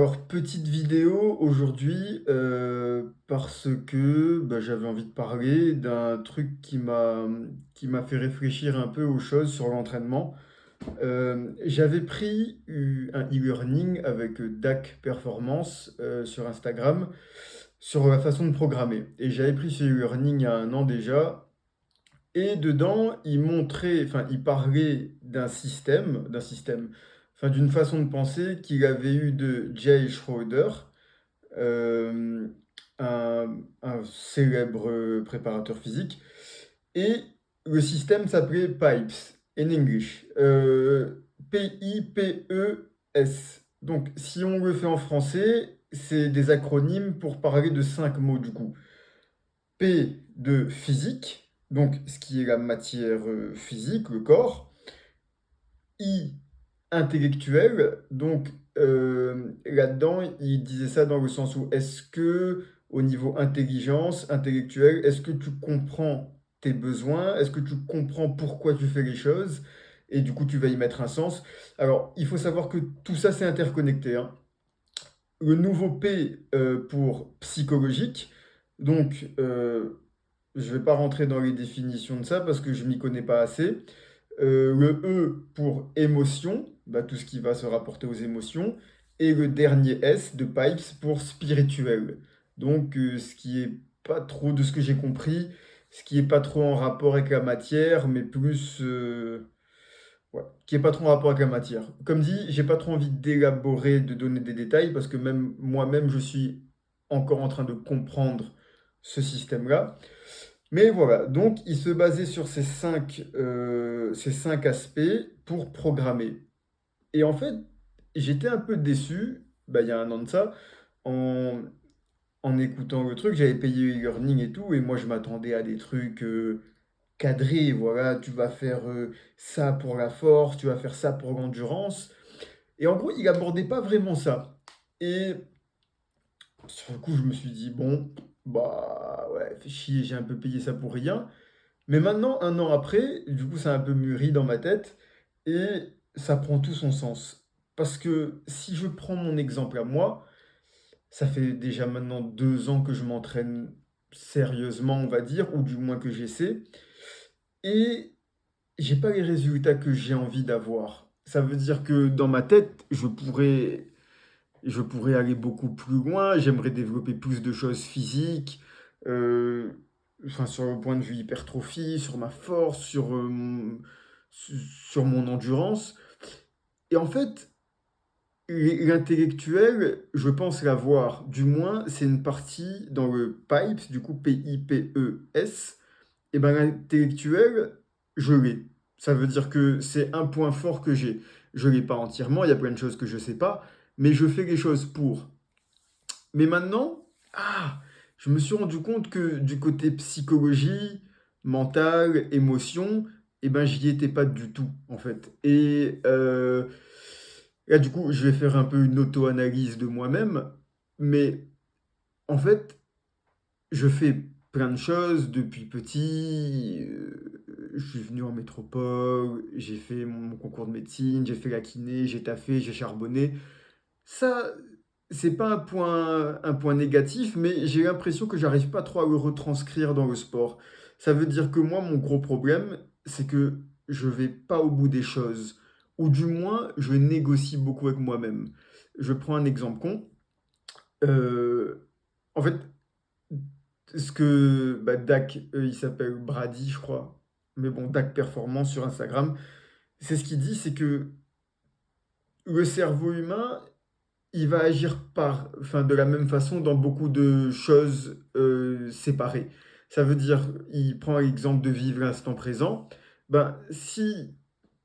Alors, petite vidéo aujourd'hui, parce que, j'avais envie de parler d'un truc qui m'a fait réfléchir un peu aux choses sur l'entraînement. J'avais pris un e-learning avec, DAC Performance, sur Instagram, sur la façon de programmer et j'avais pris ce e-learning il y a 1 an déjà et dedans, il parlait d'un système, enfin d'une façon de penser qu'il avait eu de Jay Schroeder, hem, un célèbre, préparateur physique et le système s'appelait PIPES in English, P-I-P-E-S. Donc si on le fait en français, c'est des acronymes pour parler de 5 mots du coup. P de physique, donc ce qui est la matière physique, le corps. I, intellectuel, donc là-dedans, il disait ça dans le sens où est-ce que, au niveau intelligence, intellectuel, est-ce que tu comprends tes besoins? Est-ce que tu comprends pourquoi tu fais les choses? Et du coup, tu vas y mettre un sens. Alors, il faut savoir que tout ça, c'est interconnecté, hein. Le nouveau P pour psychologique, donc je ne vais pas rentrer dans les définitions de ça parce que je m'y connais pas assez. Le E pour émotion, tout ce qui va se rapporter aux émotions. Et le dernier S de Pipes pour spirituel. Donc, ce qui est pas trop, de ce que j'ai compris, ce qui est pas trop en rapport avec la matière, mais plus, ouais, qui est pas trop en rapport avec la matière. Comme dit, j'ai pas trop envie d'élaborer, de donner des détails, parce que même moi-même, je suis encore en train de comprendre ce système-là. Mais voilà, donc il se basait sur ces cinq aspects pour programmer. Et en fait, j'étais un peu déçu, il y a 1 an de ça, en, en écoutant le truc, j'avais payé e-learning et tout, et moi je m'attendais à des trucs cadrés, voilà, tu vas faire ça pour la force, tu vas faire ça pour l'endurance. Et en gros, il abordait pas vraiment ça. Et sur le coup, je me suis dit, bon, bah ouais, fais chier, j'ai un peu payé ça pour rien. Mais maintenant, 1 an après, du coup, ça a un peu mûri dans ma tête et ça prend tout son sens. Parce que si je prends mon exemple à moi, ça fait déjà maintenant 2 ans que je m'entraîne sérieusement, on va dire, ou du moins que j'essaie, et j'ai pas les résultats que j'ai envie d'avoir. Ça veut dire que dans ma tête, je pourrais aller beaucoup plus loin, j'aimerais développer plus de choses physiques, euh, enfin, sur le point de vue hypertrophie, sur ma force, sur mon endurance. Et en fait, l'intellectuel, je pense l'avoir. Du moins, c'est une partie dans le PIPES, du coup P-I-P-E-S. Et ben l'intellectuel, je l'ai. Ça veut dire que c'est un point fort que j'ai. Je l'ai pas entièrement, il y a plein de choses que je sais pas, mais je fais les choses pour. Mais maintenant, je me suis rendu compte que du côté psychologie, mental, émotion, eh ben, j'y étais pas du tout, en fait. Et là, du coup, je vais faire un peu une auto-analyse de moi-même, mais en fait, je fais plein de choses depuis petit. Je suis venu en métropole, j'ai fait mon concours de médecine, j'ai fait la kiné, j'ai taffé, j'ai charbonné. Ça, c'est pas un point négatif, mais j'ai l'impression que j'arrive pas trop à le retranscrire dans le sport. Ça veut dire que moi, mon gros problème, c'est que je vais pas au bout des choses. Ou du moins, je négocie beaucoup avec moi-même. Je prends un exemple con. En fait, ce que Dak, il s'appelle Brady, je crois. Mais bon, Dak Performance sur Instagram, c'est ce qu'il dit, c'est que le cerveau humain, il va agir enfin, de la même façon dans beaucoup de choses séparées. Ça veut dire, il prend l'exemple de vivre l'instant présent. Si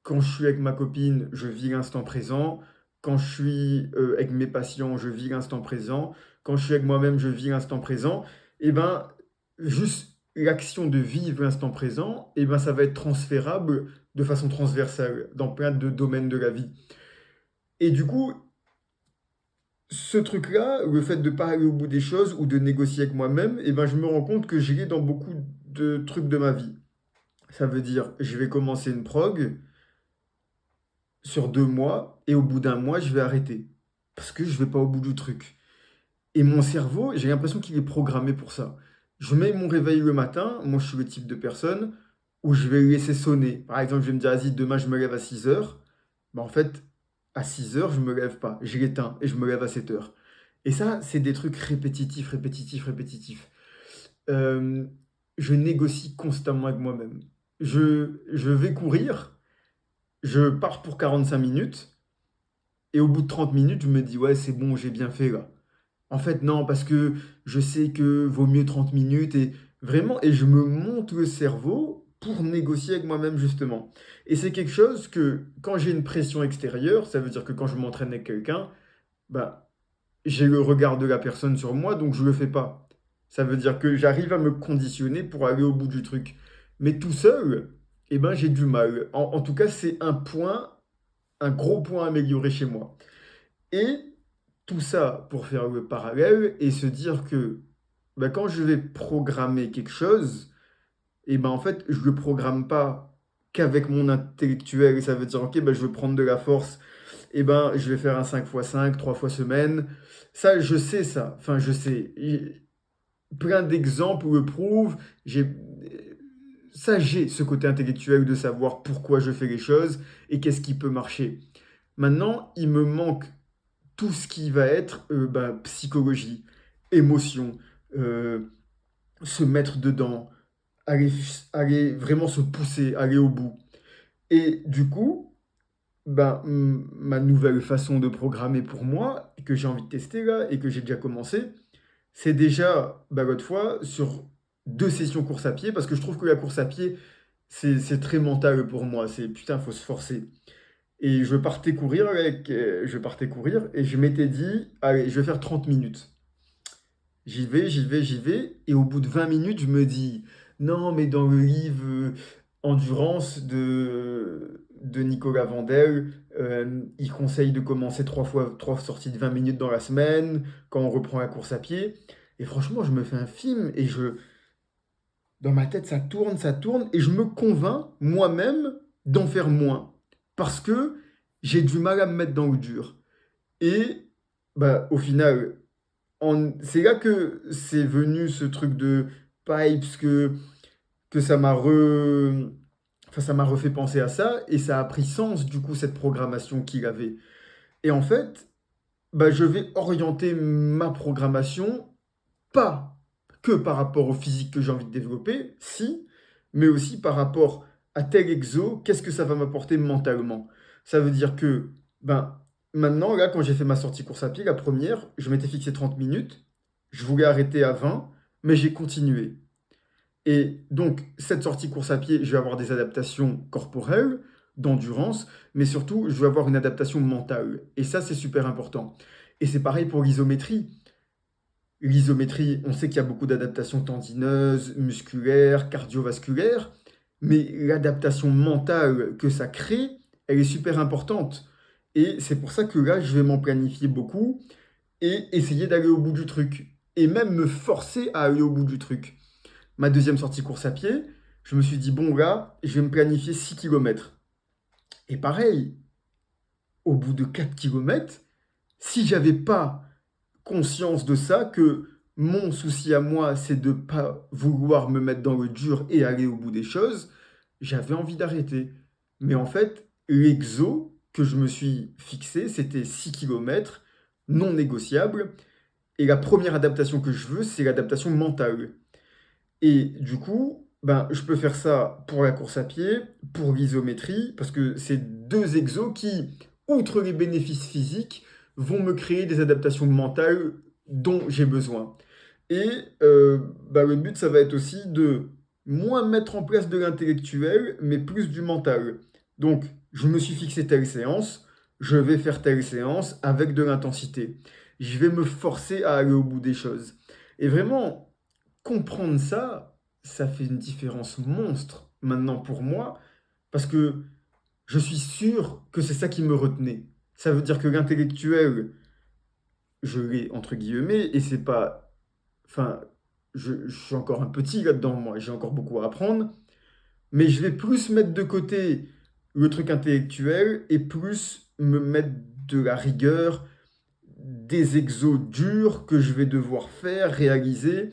quand je suis avec ma copine, je vis l'instant présent, quand je suis avec mes patients, je vis l'instant présent, quand je suis avec moi-même, je vis l'instant présent, et ben juste l'action de vivre l'instant présent, et ben ça va être transférable de façon transversale dans plein de domaines de la vie. Et du coup, ce truc-là, le fait de pas aller au bout des choses ou de négocier avec moi-même, et ben, je me rends compte que j'y ai dans beaucoup de trucs de ma vie. Ça veut dire, je vais commencer une prog sur 2 mois, et au bout d'1 mois, je vais arrêter. parce que je vais pas au bout du truc. Et mon cerveau, j'ai l'impression qu'il est programmé pour ça. Je mets mon réveil le matin, moi je suis le type de personne où je vais le laisser sonner. Par exemple, je vais me dire, vas-y, demain je me lève à 6 heures. Bah, en fait, à 6 heures, je me lève pas. Je l'éteins et je me lève à 7 heures. Et ça, c'est des trucs répétitifs, répétitifs, répétitifs. Euh, je négocie constamment avec moi-même. Je vais courir, je pars pour 45 minutes, et au bout de 30 minutes, je me dis, ouais, c'est bon, j'ai bien fait là. En fait, non, parce que je sais que vaut mieux 30 minutes et vraiment, et je me monte le cerveau pour négocier avec moi-même justement. Et c'est quelque chose que quand j'ai une pression extérieure, ça veut dire que quand je m'entraîne avec quelqu'un, bah, j'ai le regard de la personne sur moi, donc je le fais pas. Ça veut dire que j'arrive à me conditionner pour aller au bout du truc. Mais tout seul, eh ben, j'ai du mal. En tout cas, c'est un point, un gros point à améliorer chez moi. Et tout ça pour faire le parallèle et se dire que bah, quand je vais programmer quelque chose, et ben en fait, je le programme pas qu'avec mon intellectuel. Et ça veut dire, ok, ben, je veux prendre de la force, et ben je vais faire un 5 x 5 3 fois semaine. Ça, je sais ça. Enfin, je sais. Plein d'exemples le prouvent. J'ai ce côté intellectuel de savoir pourquoi je fais les choses et qu'est-ce qui peut marcher. Maintenant, il me manque tout ce qui va être bah, psychologie, émotion, euh, se mettre dedans, aller, aller vraiment se pousser, aller au bout. Et du coup, ben, ma nouvelle façon de programmer pour moi, que j'ai envie de tester là et que j'ai déjà commencé, c'est déjà, bah, l'autre fois, sur 2 sessions course à pied, parce que je trouve que la course à pied, c'est très mental pour moi. C'est putain, faut se forcer. Et je partais courir et je m'étais dit, allez, je vais faire 30 minutes. J'y vais, j'y vais, j'y vais. Et au bout de 20 minutes, je me dis, non, mais dans le livre Endurance de Nicolas Vandel, il conseille de commencer 3 sorties de 20 minutes dans la semaine, quand on reprend la course à pied. Et franchement, je me fais un film et dans ma tête, ça tourne, et je me convainc moi-même d'en faire moins. Parce que j'ai du mal à me mettre dans le dur. Et bah, au final, c'est là que c'est venu ce truc de pipes, que ça m'a refait penser à ça, et ça a pris sens, du coup, cette programmation qu'il avait. Et en fait, bah, je vais orienter ma programmation pas que par rapport au physique que j'ai envie de développer, si, mais aussi par rapport à tel exo, qu'est-ce que ça va m'apporter mentalement. Ça veut dire que, ben, maintenant, là, quand j'ai fait ma sortie course à pied, la première, je m'étais fixé 30 minutes, je voulais arrêter à 20, mais j'ai continué. Et donc, cette sortie course à pied, je vais avoir des adaptations corporelles, d'endurance, mais surtout, je vais avoir une adaptation mentale. Et ça, c'est super important. Et c'est pareil pour l'isométrie. L'isométrie, on sait qu'il y a beaucoup d'adaptations tendineuses, musculaires, cardiovasculaires, mais l'adaptation mentale que ça crée, elle est super importante. Et c'est pour ça que là, je vais m'en planifier beaucoup et essayer d'aller au bout du truc. Et même me forcer à aller au bout du truc. Ma deuxième sortie course à pied, je me suis dit, bon là, je vais me planifier 6 kilomètres. Et pareil, au bout de 4 kilomètres, si j'avais pas conscience de ça, que mon souci à moi, c'est de pas vouloir me mettre dans le dur et aller au bout des choses, j'avais envie d'arrêter. Mais en fait, l'exo que je me suis fixé, c'était 6 kilomètres, non négociable. Et la première adaptation que je veux, c'est l'adaptation mentale. Et du coup, ben, je peux faire ça pour la course à pied, pour l'isométrie, parce que c'est 2 exos qui, outre les bénéfices physiques, vont me créer des adaptations mentales dont j'ai besoin. Et ben, le but, ça va être aussi de moins mettre en place de l'intellectuel, mais plus du mental. Donc, je me suis fixé telle séance, je vais faire telle séance avec de l'intensité. Je vais me forcer à aller au bout des choses. Et vraiment, comprendre ça, ça fait une différence monstre maintenant pour moi, parce que je suis sûr que c'est ça qui me retenait. Ça veut dire que l'intellectuel, je l'ai entre guillemets, et c'est pas. Enfin, je suis encore un petit là-dedans, moi, j'ai encore beaucoup à apprendre, mais je vais plus mettre de côté le truc intellectuel et plus me mettre de la rigueur, des exos durs que je vais devoir faire, réaliser.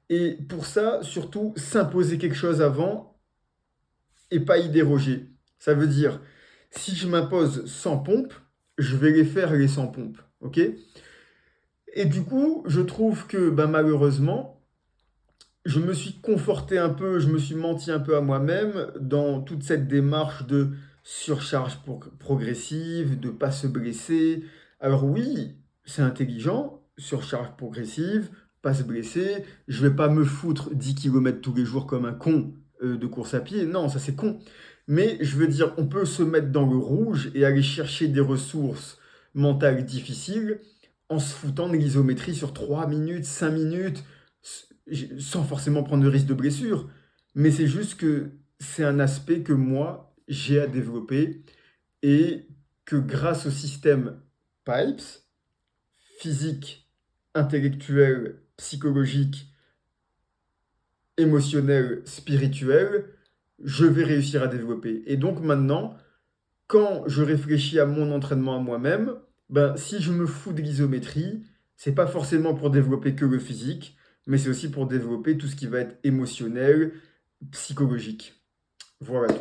Et pour ça, surtout, s'imposer quelque chose avant et pas y déroger. Ça veut dire, si je m'impose 100 pompes, je vais les faire les 100 pompes. Ok? Et du coup, je trouve que ben, malheureusement, je me suis conforté un peu, je me suis menti un peu à moi-même dans toute cette démarche de surcharge progressive, de pas se blesser. Alors oui, c'est intelligent, surcharge progressive, pas se blesser. Je vais pas me foutre 10 kilomètres tous les jours comme un con de course à pied. Non, ça c'est con. Mais je veux dire, on peut se mettre dans le rouge et aller chercher des ressources mentales difficiles en se foutant de l'isométrie sur 3 minutes, 5 minutes sans forcément prendre de risque de blessure, mais c'est juste que c'est un aspect que moi, j'ai à développer et que grâce au système PIPES, physique, intellectuel, psychologique, émotionnel, spirituel, je vais réussir à développer. Et donc maintenant, quand je réfléchis à mon entraînement à moi-même, ben, si je me fous de l'isométrie, c'est pas forcément pour développer que le physique, mais c'est aussi pour développer tout ce qui va être émotionnel, psychologique. Voilà.